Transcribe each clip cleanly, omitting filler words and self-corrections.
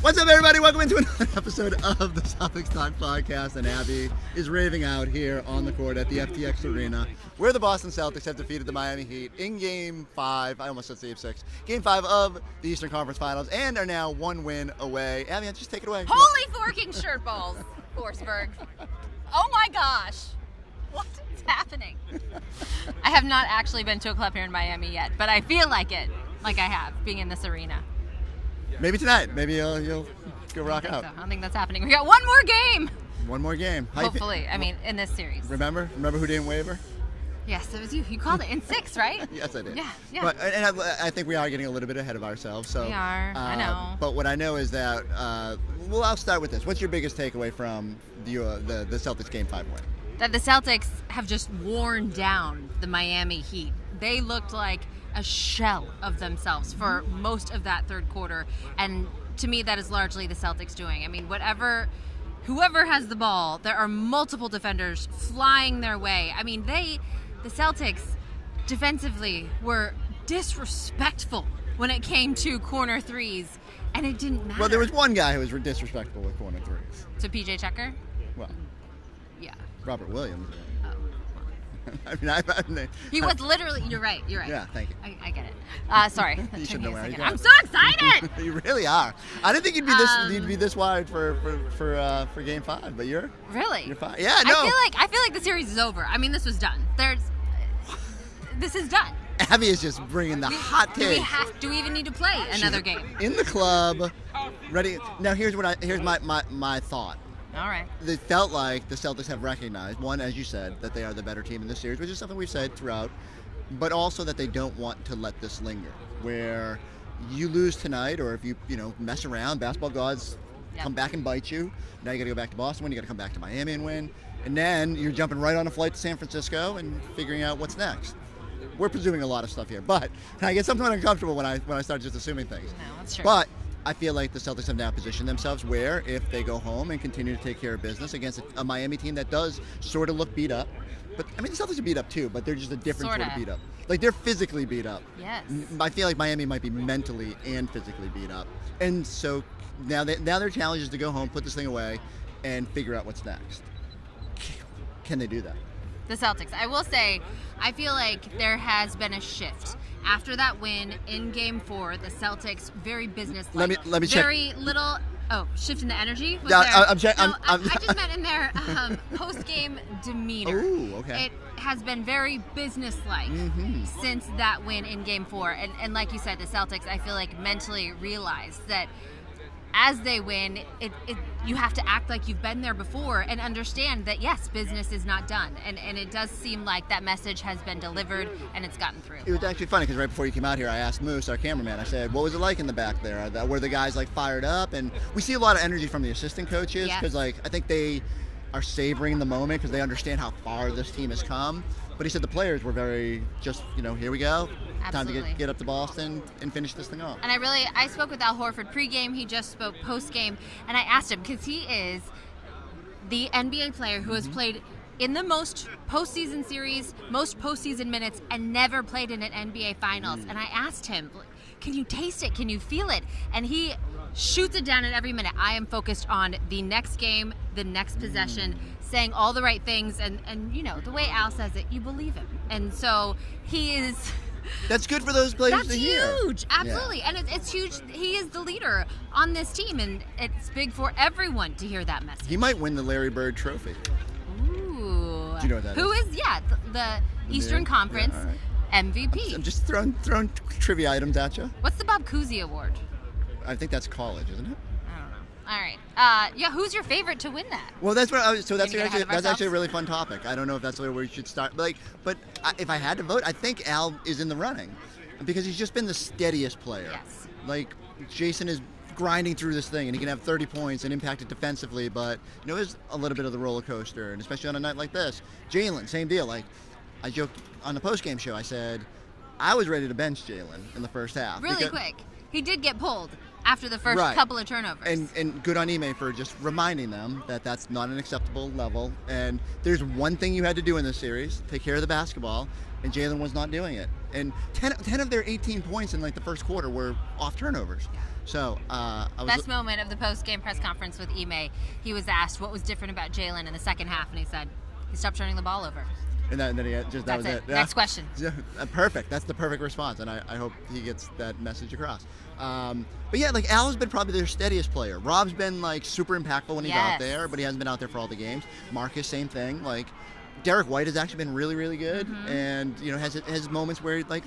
What's up, everybody? Welcome into another episode of the Celtics Talk Podcast. And Abby is raving out here on the court at the FTX Arena, where the Boston Celtics have defeated the Miami Heat in Game 5. I almost said Game 6. Game 5 of the Eastern Conference Finals, and are now one win away. Abby, just take it away. Holy forking shirt balls, Forsberg. Oh my gosh. What is happening? I have not actually been to a club here in Miami yet, but I feel like it, like I have, being in this arena. Maybe tonight. Maybe you'll go rock out. So. I don't think that's happening. We got one more game. One more game. Hopefully. I mean, in this series. Remember who didn't waver? Yes, it was you. You called it in 6, right? Yes, I did. Yeah. But, and I think we are getting a little bit ahead of ourselves. So we are. I know. But what I know is that, I'll start with this. What's your biggest takeaway from the Celtics Game 5 win? That the Celtics have just worn down the Miami Heat. They looked like a shell of themselves for most of that third quarter. And to me, that is largely the Celtics doing. I mean, whoever has the ball, there are multiple defenders flying their way. I mean, the Celtics defensively were disrespectful when it came to corner threes, and it didn't matter. Well, there was one guy who was disrespectful with corner threes. So PJ Checker? Well, yeah. Robert Williams. Oh. I mean, he was literally. You're right. Yeah, thank you. I get it. Sorry. You should know where you I'm so excited. You really are. I didn't think you'd be this wide for Game 5, but you're fine. Yeah, no. I feel like the series is over. I mean, this was done. This is done. Abby is just bringing the hot take. Do we even need to play another game? In the club, ready. Now here's my thought. All right. It felt like the Celtics have recognized, one, as you said, that they are the better team in this series, which is something we've said throughout, but also that they don't want to let this linger, where you lose tonight, or if you mess around, basketball gods come back and bite you. Now you got to go back to Boston win, you got to come back to Miami and win, and then you're jumping right on a flight to San Francisco and figuring out what's next. We're presuming a lot of stuff here, but I get something uncomfortable when I start just assuming things. No, that's true. But I feel like the Celtics have now positioned themselves where if they go home and continue to take care of business against a Miami team that does sort of look beat up, but I mean the Celtics are beat up too, but they're just a different sort of beat up. Like they're physically beat up. Yes. I feel like Miami might be mentally and physically beat up, and so now their challenge is to go home, put this thing away, and figure out what's next. Can they do that? The Celtics. I will say, I feel like there has been a shift. After that win in Game 4, the Celtics, very business-like. Let me check. Very little... Oh, shift in the energy? Was No, there? I just meant in their post-game demeanor. Ooh, okay. It has been very business-like since that win in Game 4. And like you said, the Celtics, I feel like mentally realized that as they win, you have to act like you've been there before and understand that, yes, business is not done. And it does seem like that message has been delivered and it's gotten through. It was actually funny because right before you came out here, I asked Moose, our cameraman, I said, what was it like in the back there? Were the guys fired up? And we see a lot of energy from the assistant coaches because I think they are savoring the moment because they understand how far this team has come. But he said the players were very just, here we go. Absolutely. Time to get up to Boston and finish this thing off. And I spoke with Al Horford pregame. He just spoke postgame. And I asked him, because he is the NBA player who has played in the most postseason series, most postseason minutes, and never played in an NBA Finals. And I asked him, can you taste it? Can you feel it? And he shoots it down at every minute. I am focused on the next game, the next possession, saying all the right things. And the way Al says it, you believe him. And so he is... That's good for those players to hear. That's huge, absolutely, and it's huge. He is the leader on this team, and it's big for everyone to hear that message. He might win the Larry Bird Trophy. Ooh. Do you know what that is? Who is? The Eastern Conference MVP. I'm just throwing trivia items at you. What's the Bob Cousy Award? I think that's college, isn't it? All right. Who's your favorite to win that? Well, that's actually a really fun topic. I don't know if that's where we should start. But if I had to vote, I think Al is in the running because he's just been the steadiest player. Yes. Jason is grinding through this thing, and he can have 30 points and impact it defensively. But it's a little bit of the roller coaster, and especially on a night like this. Jalen, same deal. I joked on the postgame show. I said I was ready to bench Jalen in the first half. Really quick. He did get pulled. after the first couple of turnovers. And good on Ime for just reminding them that that's not an acceptable level. And there's one thing you had to do in this series, take care of the basketball, and Jalen was not doing it. And 10 of their 18 points in like the first quarter were off turnovers. Yeah. So best moment of the post-game press conference with Ime, he was asked what was different about Jalen in the second half, and he said he stopped turning the ball over. And then he just that was it. Next question. Perfect. That's the perfect response, and I hope he gets that message across. But yeah, like Al has been probably their steadiest player. Rob's been like super impactful when he's out there, but he hasn't been out there for all the games. Marcus, same thing. Like Derek White has actually been really, really good, and has moments where he like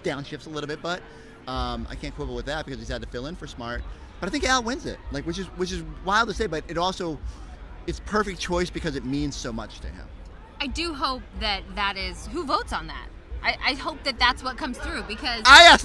downshifts a little bit, but I can't quibble with that because he's had to fill in for Smart. But I think Al wins it, like which is wild to say, but it's perfect choice because it means so much to him. I do hope that is who votes on that. I hope that that's what comes through because I asked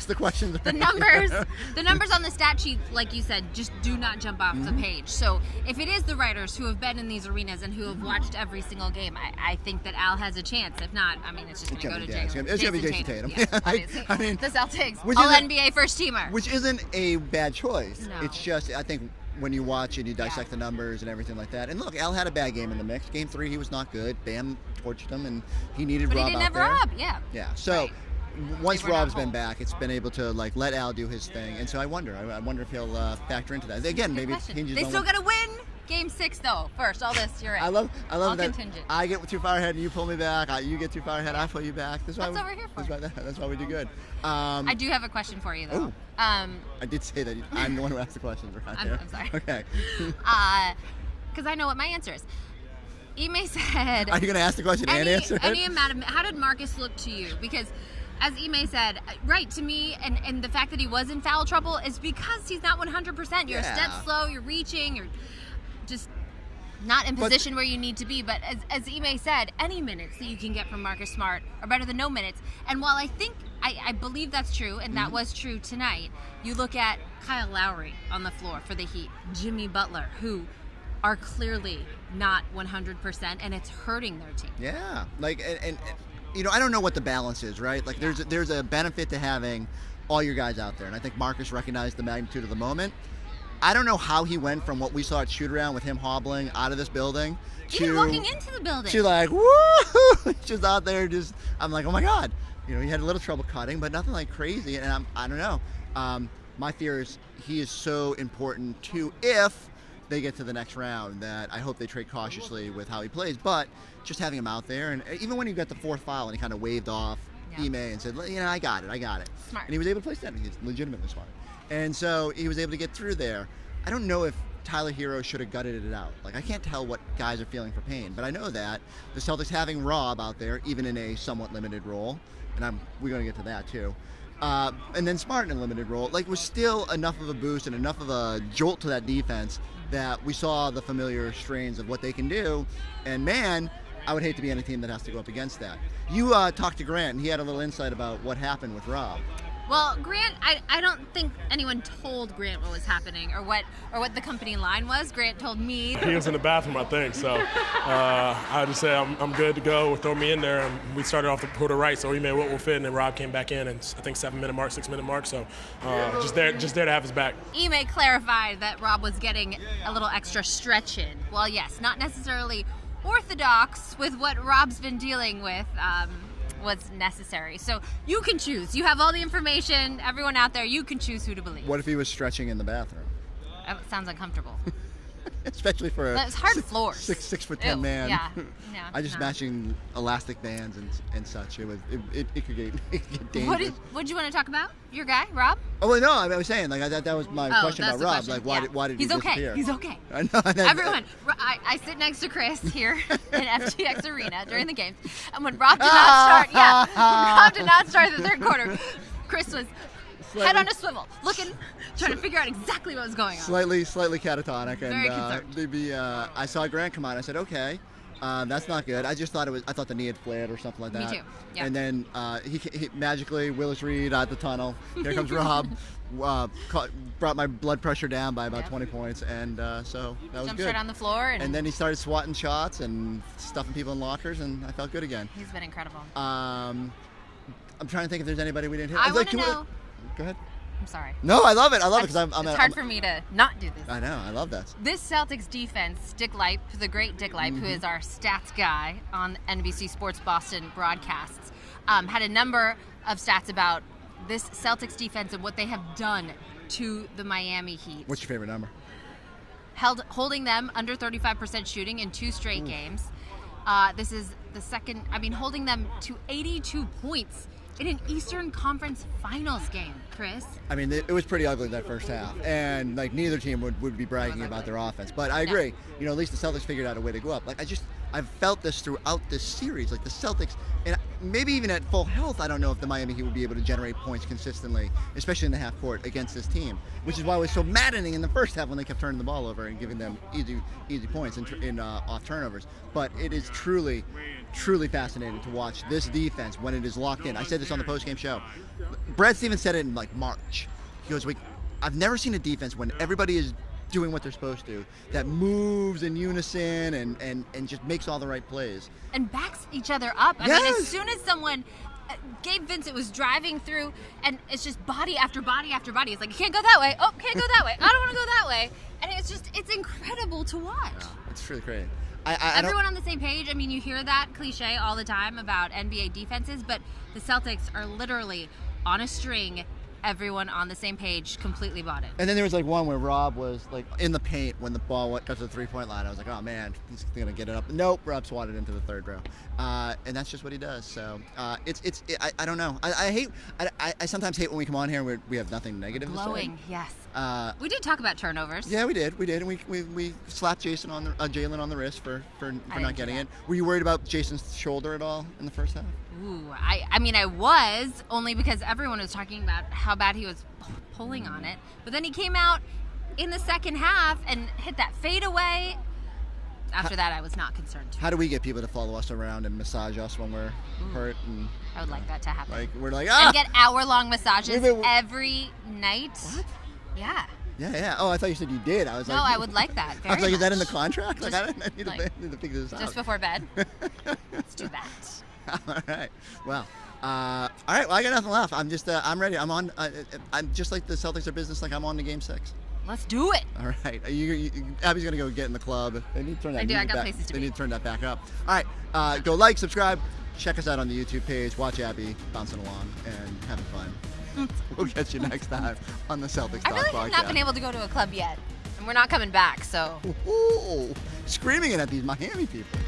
the questions. The numbers on the stat sheet, like you said, just do not jump off the page. So if it is the writers who have been in these arenas and who have watched every single game, I think that Al has a chance. If not, I mean, it's just going to go to Jalen. It's going to be Jason Tatum. Yeah, obviously. I mean, the Celtics, all NBA first teamer. Which isn't a bad choice. No. It's just, I think, when you watch and you dissect the numbers and everything like that. And look, Al had a bad game in the mix. Game 3, he was not good. Bam torched him, and he needed Rob out there. But he didn't have Rob, yeah. So once Rob's been back, it's been able to like let Al do his thing. And so I wonder if he'll factor into that. Again, maybe it hinges They on still got to win Game 6 though. First, all this, you're right. I love that. Contingent. I get too far ahead and you pull me back. You get too far ahead, I pull you back. That's what we're here for. That's why we do good. I do have a question for you though. I did say that I'm the one who asked the questions right there. I'm sorry. Okay. Because I know what my answer is. Ime said. Are you going to ask the question and answer it? Any amount of. How did Marcus look to you? Because, as Ime said, right to me, and the fact that he was in foul trouble is because he's not 100%. You're a step slow. You're reaching. You're just not in position where you need to be. But as Ime said, any minutes that you can get from Marcus Smart are better than no minutes. And while I think. I believe that's true, and that was true tonight. You look at Kyle Lowry on the floor for the Heat, Jimmy Butler, who are clearly not 100%, and it's hurting their team. Yeah, like, and I don't know what the balance is, right? Like, there's a benefit to having all your guys out there, and I think Marcus recognized the magnitude of the moment. I don't know how he went from what we saw at shoot-around with him hobbling out of this building even walking into the building. To like, woo! Just out there, I'm like, oh my God. He had a little trouble cutting, but nothing like crazy. And I don't know. My fear is he is so important too if they get to the next round that I hope they trade cautiously with how he plays. But just having him out there, and even when he got the fourth foul and he kind of waved off Ime and said, I got it. Smart. And he was able to play steady. He's legitimately smart. And so he was able to get through there. I don't know if Tyler Hero should have gutted it out. Like, I can't tell what guys are feeling for pain, but I know that the Celtics having Rob out there, even in a somewhat limited role, and we're going to get to that too. And then Smart in a limited role, like, was still enough of a boost and enough of a jolt to that defense that we saw the familiar strains of what they can do. And man, I would hate to be any team that has to go up against that. You talked to Grant, and he had a little insight about what happened with Rob. Well, Grant, I don't think anyone told Grant what was happening or what the company line was. Grant told me. He was in the bathroom, I think. So I just said, I'm good to go. Throw me in there. And we started off the quarter right, so he made what will fit. And then Rob came back in, and I think 7-minute mark, 6-minute mark. So just there to have his back. Ime clarified that Rob was getting a little extra stretch in. Well, yes, not necessarily orthodox with what Rob's been dealing with. Was necessary. So you can choose. You have all the information. Everyone out there, you can choose who to believe. What if he was stretching in the bathroom? That sounds uncomfortable. Especially for it's hard floors. 6'10" man. Yeah. I just matching elastic bands and such. It could get dangerous. What did you want to talk about? Your guy, Rob? Oh well, no. I was saying like that was my question about Rob. Question. Like why did he disappear? He's okay. I know. Everyone, I sit next to Chris here in FTX Arena during the games, and when Rob did not start the third quarter, Chris was head on a swivel, trying to figure out exactly what was going on. Slightly catatonic, Very and I saw Grant come on. I said, okay, that's not good. I just thought I thought the knee had flared or something like that. Me too. Yeah. And then he magically Willis Reed out the tunnel. Here comes Rob. Brought my blood pressure down by about 20 points, and so that was Jumped good. Straight on the floor, and then he started swatting shots and stuffing people in lockers, and I felt good again. He's been incredible. I'm trying to think if there's anybody we didn't hit. I want to know. Go ahead. I'm sorry. No, I love it. I love it because it's hard for me to not do this. I know. I love that. This Celtics defense, Dick Leip, the great Dick Leip, who is our stats guy on NBC Sports Boston broadcasts, had a number of stats about this Celtics defense and what they have done to the Miami Heat. What's your favorite number? Holding them under 35% shooting in 2 straight games. This is the second, holding them to 82 points in an Eastern Conference Finals game, Chris. I mean, it was pretty ugly that first half, and like neither team would be bragging about their offense. But I agree. You know, at least the Celtics figured out a way to go up. Like I've felt this throughout this series. Like the Celtics, and maybe even at full health, I don't know if the Miami Heat would be able to generate points consistently, especially in the half court against this team. Which is why it was so maddening in the first half when they kept turning the ball over and giving them easy points in off turnovers. But it is truly fascinating to watch this defense when it is locked in. I said this on the postgame show. Brad Stevens said it in like March. He goes, I've never seen a defense when everybody is doing what they're supposed to, that moves in unison and just makes all the right plays. And backs each other up. I mean, as soon as someone, Gabe Vincent was driving through, and it's just body after body after body. It's like, you can't go that way. Oh, can't go that way. I don't want to go that way. And it's incredible to watch. Yeah, it's really great. Everyone on the same page. I mean, you hear that cliche all the time about NBA defenses, but the Celtics are literally on a string. Everyone on the same page, completely bought it. And then there was like one where Rob was like in the paint when the ball got to the 3-point line. I was like, oh man, he's gonna get it up. Nope, Rob swatted into the third row, and that's just what he does. So I don't know. I sometimes hate when we come on here and we have nothing negative to say. Glowing, yes. We did talk about turnovers. Yeah, we did, and we slapped Jalen on the wrist for not getting it. Were you worried about Jason's shoulder at all in the first half? Ooh, I was, only because everyone was talking about how bad he was pulling on it. But then he came out in the second half and hit that fadeaway. After that, I was not concerned. How do we get people to follow us around and massage us when we're hurt? And, I would like that to happen. Like we're like, and get hour-long massages every night. What? Yeah. Yeah. Oh, I thought you said you did. I was like, no, I would like that. I was like, much. is that in the contract? Like, I need to figure this out. Just before bed. Let's do that. All right. Well, all right. Well, I got nothing left. I'm just, I'm ready. I'm on. I'm just like the Celtics are business. Like I'm on to Game 6. Let's do it. All right. Abby's gonna go get in the club. They need to turn that. I got places to be. They need to turn that back up. All right. Go like, subscribe, check us out on the YouTube page. Watch Abby bouncing along and having fun. We'll catch you next time on the Celtics Talk Podcast. I really have not been able to go to a club yet, and we're not coming back. So. Ooh, screaming it at these Miami people.